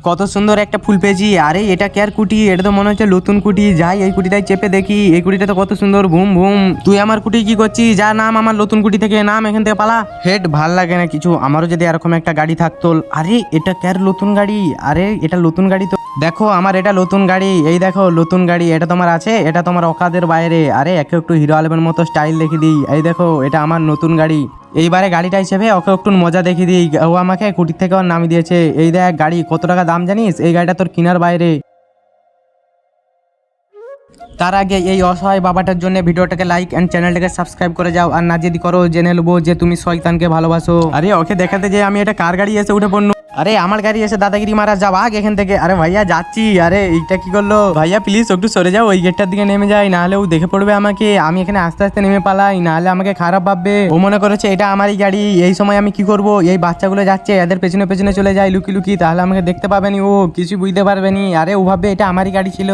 কত সুন্দর একটা ফুল পেয়েছি। আরে এটা কেয়ার কুটি, এটা তো মনে হচ্ছে নতুন কুটি। যাই এই কুটিটাই চেপে দেখি, এই কুটিটা তো কত সুন্দর। ঘুম ঘুম, তুই আমার কুটি কি করছিস? যা নাম আমার নতুন কুটি থেকে, নাম এখান থেকে পালা। হেড ভাল লাগে না কিছু, আমারও যদি এরকম একটা গাড়ি থাকতো। আরে এটা কেয়ার নতুন গাড়ি, আরে এটা নতুন গাড়ি তো। দেখো আমার এটা নতুন গাড়ি, এই দেখো নতুন গাড়ি, এটা তোমার আছে? এটা তোমার অকাদের বাইরে। আরে একে একটু হিরো আলমের মতো স্টাইল দেখে দিই। এই দেখো এটা আমার নতুন গাড়ি। এইবারে গাড়িটা হিসেবে ওকে একটু মজা দেখে দিই। ও আমাকে কুটির থেকে নামিয়ে দিয়েছে। এই দেখ গাড়ি কত টাকা দাম জানিস? এই গাড়িটা তোর কেনার বাইরে। তার আগে এই অসহায় বাবাটার জন্য ভিডিওটাকে লাইক এন্ড চ্যানেলটাকে সাবস্ক্রাইব করে যাও। আর না যদি করো জেনে নেবো যে তুমি শয়তানকে ভালোবাসো। আরে ওকে দেখাতে যে আমি এটা কার গাড়ি এসে উঠে পড়লো। আরে আমার গাড়ি এসে দাদাগিরি মারা, যা ভাগ এখান থেকে। আরে ভাইয়া যাচ্ছি। আরে এইটা কি করলো? ভাইয়া প্লিজ একটু সরে যাও, ওই গেটটার দিকে নেমে যাই, নাহলে ও দেখে পড়বে আমাকে। আমি এখানে আস্তে আস্তে নেমে পালাই, নাহলে আমাকে খারাপ ভাববে। ও মনে করেছে এটা আমারই গাড়ি। এই সময় আমি কি করব? এই বাচ্চাগুলো যাচ্ছে, এদের পেছনে পেছনে চলে যাই লুকি লুকি, তাহলে আমাকে দেখতে পাবেনি, ও কিছু বুঝতে পারবেনি। আরে ও ভাববে এটা আমারই গাড়ি ছিল।